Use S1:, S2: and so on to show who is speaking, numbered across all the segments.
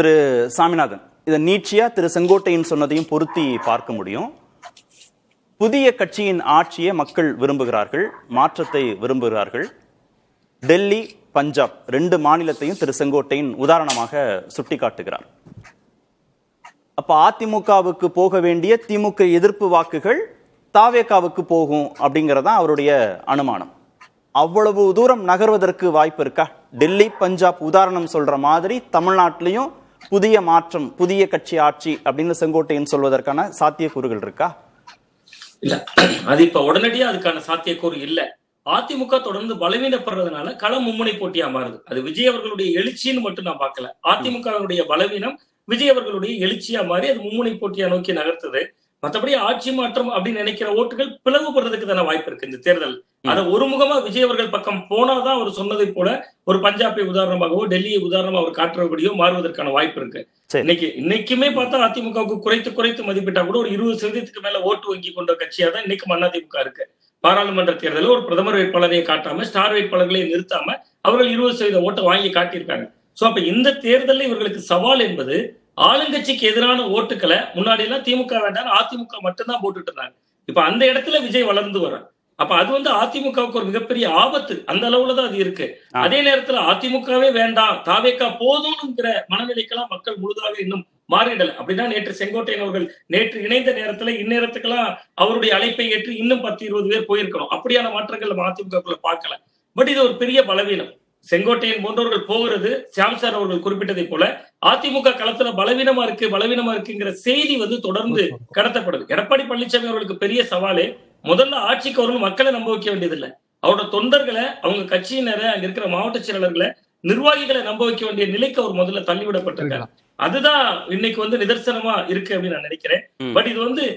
S1: திரு சாமிநாதன், இதை நீட்சியா திரு செங்கோட்டையன் சொன்னதையும் பொருத்தி பார்க்க முடியும். புதிய கட்சியின் ஆட்சியை மக்கள் விரும்புகிறார்கள், மாற்றத்தை விரும்புகிறார்கள். டெல்லி, பஞ்சாப் 2 மாநிலத்தையும் திரு செங்கோட்டையன் உதாரணமாக சுட்டிக்காட்டுகிறார். அப்ப அதிமுகவுக்கு போக வேண்டிய திமுக எதிர்ப்பு வாக்குகள் தாவேகாவுக்கு போகும் அப்படிங்கறதான் அவருடைய அனுமானம். அவ்வளவு தூரம் நகர்வதற்கு வாய்ப்பு இருக்கா? டெல்லி, பஞ்சாப் உதாரணம் சொல்ற மாதிரி தமிழ்நாட்டிலையும் புதிய மாற்றம், புதிய கட்சி ஆட்சி அப்படின்னு செங்கோட்டையன் சொல்வதற்கான சாத்தியக்கூறுகள் இருக்கா?
S2: இல்ல, அது இப்ப உடனடியா அதுக்கான சாத்தியக்கூறு இல்ல. அதிமுக தொடர்ந்து பலவீனப்படுறதுனால களம் மும்முனை போட்டியா மாறுது. அது விஜய் அவர்களுடைய எழுச்சின்னு மட்டும் நான் பார்க்கல. அதிமுகவினுடைய பலவீனம் விஜய் அவர்களுடைய எழுச்சியா மாறி அது மும்முனை போட்டியா நோக்கி நகர்த்துது. மற்றபடி ஆட்சி மாற்றம் அப்படின்னு நினைக்கிற ஓட்டுகள் பிளவுபடுறதுக்கு தானே வாய்ப்பு இருக்கு இந்த தேர்தல். அதை ஒருமுகமா விஜய் அவர்கள் பக்கம் போனாதான் அவர் சொன்னதை போல ஒரு பஞ்சாபை உதாரணமாகவோ டெல்லியை உதாரணமா அவர் காட்டுறபடியோ மாறுவதற்கான வாய்ப்பு இருக்கு. இன்னைக்குமே பார்த்தா அதிமுகவுக்கு குறைத்து மதிப்பிட்டா கூட ஒரு 20% மேல ஓட்டு வங்கி கொண்ட கட்சியா தான் இன்னைக்கு அதிமுக இருக்கு. பாராளுமன்ற தேர்தலில் ஒரு பிரதமர் வேட்பாளரை காட்டாம ஸ்டார் வேட்பாளர்களை நிறுத்தாம அவர்கள் 20% ஓட்டை வாங்கி காட்டியிருக்காங்க. சோ அப்ப இந்த தேர்தலில் இவர்களுக்கு சவால் என்பது ஆளுங்கட்சிக்கு எதிரான ஓட்டுக்களை முன்னாடி எல்லாம் திமுக வேண்டாம் அதிமுக மட்டும்தான் போட்டுட்டு இருந்தாங்க. இப்ப அந்த இடத்துல விஜய் வளர்ந்து வர, அப்ப அது அதிமுகவுக்கு ஒரு மிகப்பெரிய ஆபத்து. அந்த அளவுலதான் அது இருக்கு. அதே நேரத்துல அதிமுகவே வேண்டாம், தாவேகா போதும்ங்கிற மனநிலைக்கெல்லாம் மக்கள் முழுதாக இன்னும் மாறிடல. அப்படின்னா நேற்று செங்கோட்டையன் அவர்கள் நேற்று இணைந்த நேரத்துல இந்நேரத்துக்கெல்லாம் அவருடைய அழைப்பை ஏற்று இன்னும் 10-20 பேர் போயிருக்கணும். அப்படியான மாற்றங்கள் அதிமுகக்குள்ள பார்க்கல. பட் இது ஒரு பெரிய பலவீனம். செங்கோட்டையன் போன்றவர்கள் போகிறது, சாம் சார் அவர்கள் குறிப்பிட்டதை போல அதிமுக களத்துல பலவீனமா இருக்குங்கிற செய்தி தொடர்ந்து கடத்தப்படுது. எடப்பாடி பழனிசாமி அவர்களுக்கு பெரிய சவாலே முதல்ல ஆட்சிக்கு அவர்கள் மக்களை நம்ப வைக்க வேண்டியதில்லை, அவரோட தொண்டர்களை, அவங்க கட்சியினரை, அங்க இருக்கிற மாவட்ட செயலாளர்களை, நிர்வாகிகளை நம்ப வைக்க வேண்டிய நிலைக்கு அவர் முதல்ல தள்ளிவிடப்பட்டிருக்காரு. அதுதான் இன்னைக்கு நிதர்சனமா இருக்கு அப்படின்னு நான் நினைக்கிறேன். பட் இது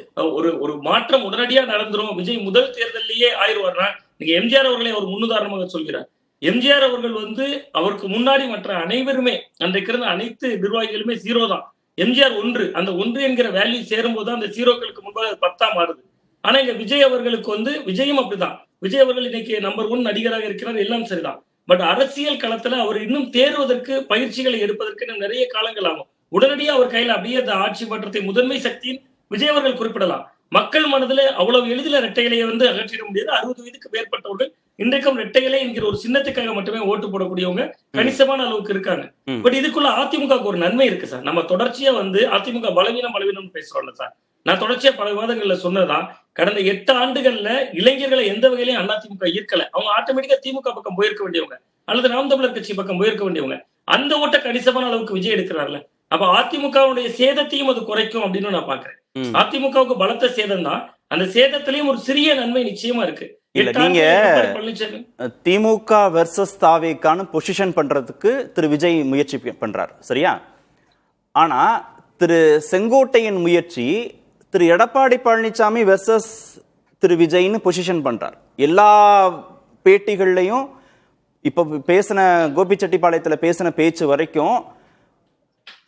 S2: ஒரு மாற்றம் உடனடியா நடந்துரும், விஜய் முதல் தேர்தலிலேயே ஆயிடுவார்னா, நீங்க எம்ஜிஆர் அவர்களை அவர் முன்னுதாரணமாக சொல்கிறார். எம்ஜிஆர் அவர்கள் அவருக்கு முன்னாடி மற்ற அனைவருமே அன்றைக்கு இருந்த அனைத்து நிர்வாகிகளுமே 0 தான். எம்ஜிஆர் 1, அந்த 1 என்கிற வேல்யூ சேரும் போது அந்த 0க்களுக்கு முன்பாக 10 மாறுது. ஆனா இங்க விஜய் அவர்களுக்கு விஜயும் அப்படிதான். விஜய் அவர்கள் இன்னைக்கு நம்பர் 1 நடிகராக இருக்கிறார், எல்லாம் சரிதான். பட் அரசியல் களத்துல அவர் இன்னும் தேர்வதற்கு, பயிற்சிகளை எடுப்பதற்கு இன்னும் நிறைய காலங்கள் ஆகும். உடனடியாக அவர் கையில அப்படியே அந்த ஆட்சி மாற்றத்தை முதன்மை சக்தியின் விஜய் அவர்கள் குறிப்பிடலாம். மக்கள் மனதுல அவ்வளவு எளிதில் இரட்டையிலையை அகற்றிட முடியாது. 60 வயதுக்கு மேற்பட்டவர்கள் இன்றைக்கும் இரட்டையிலை என்கிற ஒரு சின்னத்துக்காக மட்டுமே ஓட்டு போடக்கூடியவங்க கணிசமான அளவுக்கு இருக்காங்க. பட் இதுக்குள்ள அதிமுகவுக்கு ஒரு நன்மை இருக்கு சார். நம்ம தொடர்ச்சியா அதிமுக பலவீனம் பேசுறோம்ல சார். நான் தொடர்ச்சியா பல விவாதங்கள்ல சொன்னதான், கடந்த 8 ஆண்டுகள்ல இளைஞர்களை எந்த வகையிலையும் அதிமுக ஈர்க்கல. அவங்க ஆட்டோமேட்டிக்கா திமுக பக்கம் போயிருக்க வேண்டியவங்க, அல்லது நாம் தமிழர் கட்சி பக்கம் போயிருக்க வேண்டியவங்க. அந்த ஓட்ட கணிசமான அளவுக்கு விஜய் எடுக்கிறார்ல. அப்ப அதிமுகவுடைய சேதத்தையும் அது குறைக்கும் அப்படின்னு நான் பாக்குறேன். அதிமுகவுக்கு பலத்த சேதம் தான், அந்த சேதத்திலையும் ஒரு சிறிய நன்மை நிச்சயமா இருக்கு.
S1: நீங்க திமுக வெர்சஸ் தாவேகான்னு பொசிஷன் பண்றதுக்கு திரு விஜய் முயற்சி பண்றார், சரியா? ஆனா திரு செங்கோட்டையன் முயற்சி திரு எடப்பாடி பழனிசாமி வெர்சஸ் திரு விஜய்னு பொசிஷன் பண்றார். எல்லா பேட்டிகள்லையும் இப்ப பேசின கோபிச்செட்டிப்பாளையத்துல பேசின பேச்சு வரைக்கும்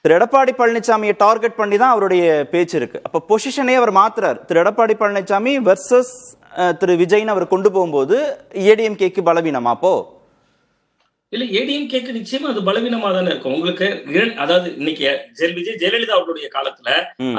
S1: திரு எடப்பாடி பழனிசாமியை டார்கெட் பண்ணி தான் அவருடைய பேச்சு இருக்கு. அப்ப பொசிஷனே அவர் மாத்துறார். திரு எடப்பாடி பழனிசாமி வெர்சஸ் திரு விஜய்னு அவர் கொண்டு போகும்போது ஏடிஎம்கேக்கு பலவீனமா? அப்போ
S2: இல்ல, ஏடிஎம்கேக்கு நிச்சயமா அது பலவீனமா தானே இருக்கும். உங்களுக்கு அதாவது இன்னைக்கு விஜய் ஜெயலலிதா அவர்களுடைய காலத்துல,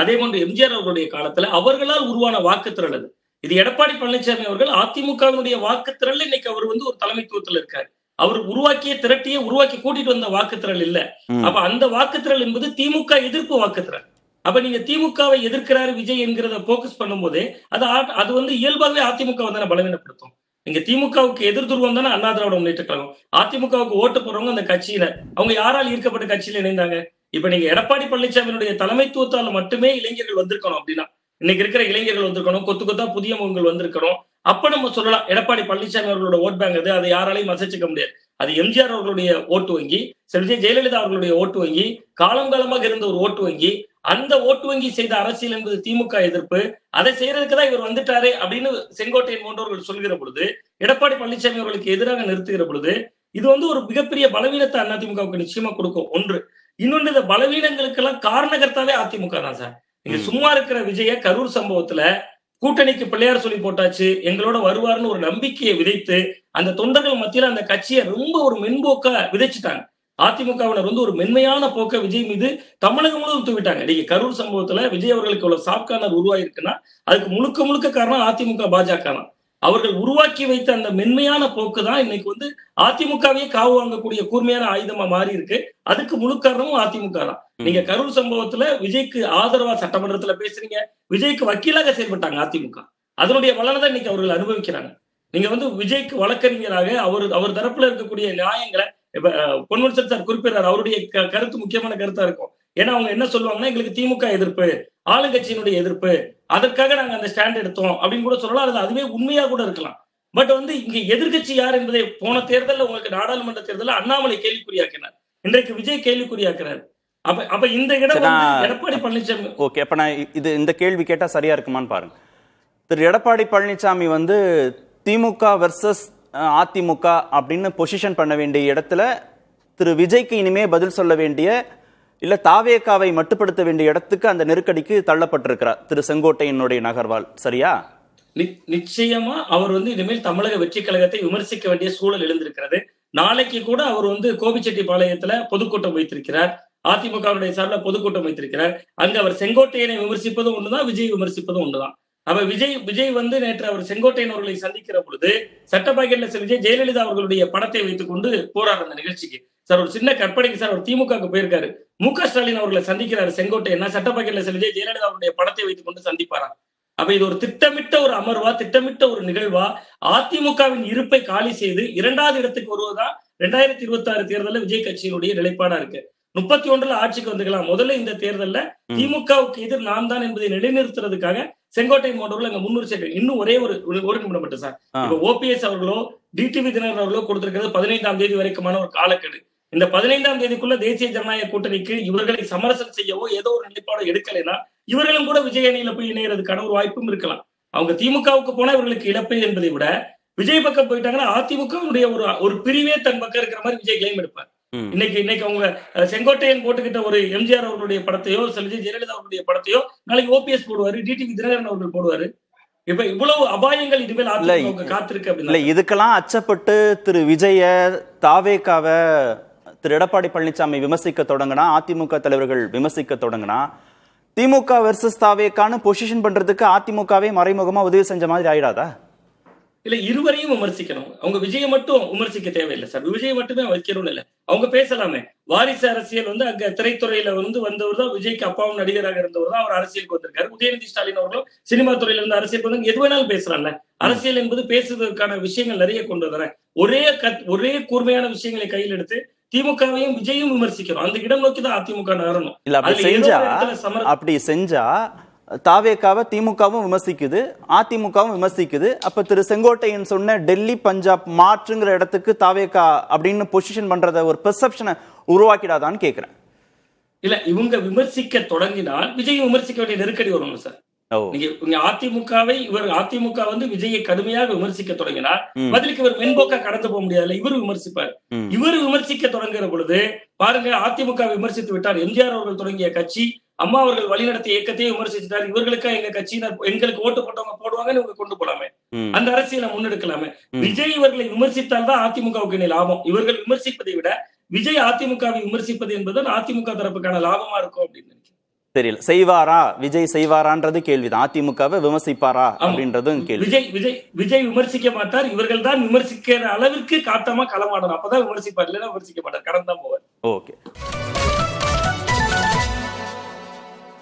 S2: அதே போன்று எம்ஜிஆர் அவர்களுடைய காலத்துல அவர்களால் உருவான வாக்குத்திரள் அது. இது எடப்பாடி பழனிசாமி அவர்கள் அதிமுகவினுடைய வாக்குத்திரள் இன்னைக்கு அவர் ஒரு தலைமைத்துவத்தில் இருக்காரு. அவர் உருவாக்கி கூட்டிட்டு வந்த வாக்குத்திரள் இல்ல. அப்ப அந்த வாக்குத்திரள் என்பது திமுக எதிர்ப்பு வாக்குத்திரள். அப்ப நீங்க திமுகவை எதிர்க்கிறாரு விஜய் என்கிறத போக்கஸ் பண்ணும் போதே அது இயல்பாகவே அதிமுக தானே பலவீனப்படுத்தும். நீங்க திமுகவுக்கு எதிர் துருவம் தானே அண்ணா திராவிட முன்னேற்ற கழகம். அதிமுகவுக்கு ஓட்டு போறவங்க அந்த கட்சியினர், அவங்க யாரால் ஈர்க்கப்பட்ட கட்சியில இணைந்தாங்க? இப்ப நீங்க எடப்பாடி பழனிசாமியினுடைய தலைமைத்துவத்தால மட்டுமே இளைஞர்கள் வந்திருக்கணும் அப்படின்னா, இன்னைக்கு இருக்கிற இளைஞர்கள் வந்திருக்கணும், கொத்தா புதிய முகங்கள் வந்திருக்கணும். அப்ப நம்ம சொல்லலாம் எடப்பாடி பழனிசாமி அவர்களோட ஓட் பேங்க் அதை யாராலையும் அசைச்சிக்க முடியாது. அது எம்ஜிஆர் அவர்களுடைய ஓட்டு வங்கி, விஜய் ஜெயலலிதா அவர்களுடைய ஓட்டு வங்கி, காலங்காலமாக இருந்த ஒரு ஓட்டு வங்கி. அந்த ஓட்டு வங்கி செய்த அரசியல் என்பது திமுக எதிர்ப்பு. அதை செய்யறதுக்குதான் இவர் வந்துட்டாரு அப்படின்னு செங்கோட்டையன் போன்றவர்கள் சொல்கிற பொழுது, எடப்பாடி பழனிசாமி அவர்களுக்கு எதிராக நிறுத்துகிற பொழுது, இது ஒரு மிகப்பெரிய பலவீனத்தை அதிமுகவுக்கு நிச்சயமா கொடுக்கும். ஒன்று. இன்னொன்று, இந்த பலவீனங்களுக்கெல்லாம் காரணகர்த்தாவே அதிமுக தான் சார். நீங்க சும்மா இருக்கிற விஜய கரூர் சம்பவத்துல கூட்டணிக்கு பிள்ளையார் சொல்லி போட்டாச்சு, எங்களோட வருவாருன்னு ஒரு நம்பிக்கையை விதைத்து அந்த தொண்டர்கள் மத்தியில அந்த கட்சியை ரொம்ப ஒரு மென்போக்கா விதைச்சுட்டாங்க. அதிமுகவினர் வந்து ஒரு மென்மையான போக்க விஜய் மீது தமிழகம் முழுவதும் தூவிட்டாங்க. நீங்க கரூர் சம்பவத்துல விஜய் அவர்களுக்கு இவ்வளவு சாஃப்ட் கார்னர் உருவாயிருக்குன்னா அதுக்கு முழுக்க முழுக்க காரணம் அதிமுக பாஜக தான். அவர்கள் உருவாக்கி வைத்த அந்த மென்மையான போக்கு தான் இன்னைக்கு வந்து அதிமுகவே காவு வாங்கக்கூடிய கூர்மையான ஆயுதமா மாறி இருக்கு. அதுக்கு முழு காரணமும் அதிமுக தான். நீங்க கரூர் சம்பவத்துல விஜய்க்கு ஆதரவா சட்டமன்றத்துல பேசுறீங்க, விஜய்க்கு வக்கீலாக செயல்பட்டாங்க அதிமுக. அதனுடைய பலனை தான் இன்னைக்கு அவர்கள் அனுபவிக்கிறாங்க. நீங்க வந்து விஜய்க்கு வழக்கறிஞராக அவர் தரப்புல இருக்கக்கூடிய நியாயங்களை இப்ப பொன்முடிச்சல் சார் குறிப்பிடுறாரு. அவருடைய கருத்து முக்கியமான கருத்தா இருக்கும். ஏன்னா அவங்க என்ன சொல்லுவாங்கன்னா, எங்களுக்கு திமுக எதிர்ப்பு, ஆளுங்கட்சியினுடைய எதிர்ப்பு, அதற்காக நாங்க அந்த ஸ்டாண்ட் எடுத்தோம் அப்படின்னு கூட சொல்லலாம். அது அதுவே உண்மையா கூட இருக்கலாம். பட் வந்து இங்க எதிர்கட்சி யார் என்பதை போன தேர்தலில் உங்களுக்கு நாடாளுமன்ற தேர்தலில் அண்ணாமலை கேள்விக்குறியாக்கினார். இன்றைக்கு விஜய் கேள்விக்குறியாக்குறாரு. அப்ப இந்த இடம் வந்து எடப்பாடி பழனிசாமி.
S1: ஓகே, அப்ப நான் இந்த கேள்வி கேட்டா சரியா இருக்குமான்னு பாருங்க. திரு எடப்பாடி பழனிசாமி வந்து திமுக வெர்சஸ் அதிமுக அப்படின்னு பொசிஷன் பண்ண வேண்டிய இடத்துல திரு விஜய்க்கு இனிமே பதில் சொல்ல வேண்டிய இல்ல தாவேகாவை மட்டுப்படுத்த வேண்டிய இடத்துக்கு அந்த நெருக்கடிக்கு தள்ளப்பட்டிருக்கிறார் திரு செங்கோட்டையனுடைய நகர்வால். சரியா?
S2: நிச்சயமா அவர் வந்து இனிமேல் தமிழக வெற்றி கழகத்தை விமர்சிக்க வேண்டிய சூழல் எழுந்திருக்கிறது. நாளைக்கு கூட அவர் வந்து கோபிச்செட்டிப்பாளையத்துல பொதுக்கூட்டம் வைத்திருக்கிறார். அதிமுகவுடைய சார்பில் பொதுக்கூட்டம் வைத்திருக்கிறார். அங்கு அவர் செங்கோட்டையனை விமர்சிப்பதும் ஒண்ணுதான், விஜய் விமர்சிப்பதும் ஒண்ணுதான். அப்ப விஜய் வந்து நேற்று அவர் செங்கோட்டையன் அவர்களை சந்திக்கிற பொழுது சட்டப்பாக்கெட்ல விஜய் ஜெயலலிதா அவர்களுடைய படத்தை வைத்துக் கொண்டு போறார் அந்த நிகழ்ச்சிக்கு. சார் ஒரு சின்ன கற்பனைக்கு சார், அவர் திமுகவுக்கு போயிருக்காரு. மு.க. ஸ்டாலின் அவர்களை சந்திக்கிறாரு செங்கோட்டையன். சட்டப்பாக்கெட்ல விஜய் ஜெயலலிதா அவருடைய படத்தை வைத்துக் கொண்டு சந்திப்பாரா? அப்ப இது ஒரு திட்டமிட்ட ஒரு அமர்வா, திட்டமிட்ட ஒரு நிகழ்வா, அதிமுகவின் இருப்பை காலி செய்து இரண்டாவது இடத்துக்கு வருவதா 2026 தேர்தலில் விஜய் கட்சியினுடைய நிலைப்பாடா இருக்கு. 31 ஆட்சிக்கு வந்துக்கலாம். முதல்ல இந்த தேர்தல்ல திமுகவுக்கு எதிர் நாம் தான் என்பதை நிலைநிறுத்துறதுக்காக செங்கோட்டையன் போன்றவர்கள் அங்க முன்னூறு சேர்க்க. இன்னும் ஒரே ஒரு நிமிடம் மட்டும் சார். இப்ப ஓபிஎஸ் அவர்களோ டிடிவி தினகரன் அவர்களோ கொடுத்திருக்கிறது 15ஆம் தேதி வரைக்குமான ஒரு காலக்கெடு. இந்த 15ஆம் தேதிக்குள்ள தேசிய ஜனநாயக கூட்டணிக்கு இவர்களை சமரசம் செய்யவோ ஏதோ ஒரு நிலைப்பாடு எடுக்கலைன்னா இவர்களும் கூட விஜய் அணியில போய் இணையறதுக்கான ஒரு வாய்ப்பும் இருக்கலாம். அவங்க திமுகவுக்கு போனா இவர்களுக்கு இழப்பு என்பதை விட விஜய் பக்கம் போயிட்டாங்கன்னா அதிமுகவுடைய ஒரு பிரிவே தன் பக்கம் இருக்கிற மாதிரி விஜய் கிளைம் எடுப்பார். இன்னைக்கு அவங்க செங்கோட்டையன் போட்டுக்கிட்ட ஒரு எம்ஜிஆர் அவர்களுடைய படத்தையோ விஜய் ஜெயலலிதா அவர்களுடைய படத்தையோ நாளைக்கு ஓபிஎஸ் போடுவாரு, டிடிவி தினகரன் அவர்கள் போடுவாரு. இப்ப இவ்வளவு அபாயங்கள் இனிமேல் அதிமுக காத்திருக்கு அப்படின்னா
S1: இதுக்கெல்லாம் அச்சப்பட்டு திரு விஜய தாவேகாவை திரு எடப்பாடி பழனிசாமி விமர்சிக்க தொடங்கினா, அதிமுக தலைவர்கள் விமர்சிக்க தொடங்கினா, திமுக வெர்சஸ் தாவேகான்னு பொசிஷன் பண்றதுக்கு அதிமுகவே மறைமுகமா உதவி செஞ்ச மாதிரி ஆயிடாதா?
S2: இல்ல, இருவரையும் விமர்சிக்கணும். அவங்க விஜயை மட்டும் விமர்சிக்க தேவையில்லை சார். விஜயை மட்டுமே வைக்கணும் இல்ல, அவங்க பேசலாமே. வாரிசு அரசியல் வந்து அங்க திரைத்துறையில வந்து வந்தவர் தான். விஜய்க்கு அப்பாவும் நடிகராக இருந்தவர் தான். அவர் அரசியலுக்கு வந்திருக்காரு. உதயநிதி ஸ்டாலின் அவர்களும் சினிமா துறையில இருந்து அரசியல் வந்து எது வேணாலும் பேசலாம்ல. அரசியல் என்பது பேசுவதற்கான விஷயங்கள் நிறைய கொண்டு வர ஒரே கூர்மையான விஷயங்களை கையில் எடுத்து திமுகவையும் விஜயும் விமர்சிக்கிறோம். அந்த இடம் நோக்கி தான் அதிமுக நகரணும்.
S1: அப்படி செஞ்சா தாவேகாவை திமுகவும் விமர்சிக்குது, அதிமுகவும் விமர்சிக்குது. அப்ப திரு செங்கோட்டையன் சொன்ன டெல்லி பஞ்சாப் மாற்றுங்கிற இடத்துக்கு தாவேகா அப்படின்னு பொசிஷன் பண்றத ஒரு பெர்செப்ஷனை உருவாக்கிடாதான்னு கேக்குறேன்.
S2: இல்ல, இவங்க விமர்சிக்க தொடங்கினால் விஜய் விமர்சிக்க வேண்டிய நெருக்கடி வரும் சார். நீங்க அதிமுக வந்து விஜயை கடுமையாக விமர்சிக்க தொடங்கினால் பதிலுக்கு இவர் மென்போக்கா கடந்து போக முடியாது. இவர் விமர்சிப்பார். இவர் விமர்சிக்க தொடங்குற பொழுது பாருங்க, அதிமுக விமர்சித்து விட்டார். எம்ஜிஆர் அவர்கள் தொடங்கிய கட்சி, அம்மா அவர்கள் வழிநடத்திய இயக்கத்தையே விமர்சிச்சுட்டார். இவர்களுக்கு எங்க கட்சியினர் எங்களுக்கு ஓட்டு போட்டவங்க போடுவாங்கன்னு இவங்க கொண்டு போலாமே, அந்த அரசியலை முன்னெடுக்கலாமே. விஜய் இவர்களை விமர்சித்தால் தான் அதிமுகவுக்கு லாபம். இவர்கள் விமர்சிப்பதை விட விஜய் அதிமுகவை விமர்சிப்பது என்பது அதிமுக தரப்புக்கான லாபமா இருக்கும் அப்படின்னு நினைக்கிறேன்.
S1: தெரியல, செய்வாரா விஜய் செய்வாரான்றது கேள்விதான். அதிமுகவை விமர்சிப்பாரா அப்படின்றதும் கேள்வி.
S2: விஜய் விமர்சிக்க மாட்டார். இவர்கள் தான் விமர்சிக்கிற அளவிற்கு காட்டமா களமாடணும். அப்பதான் விமர்சிப்பார், இல்லைன்னா விமர்சிக்க மாட்டார், கடந்தான் போவார்.
S1: ஓகே.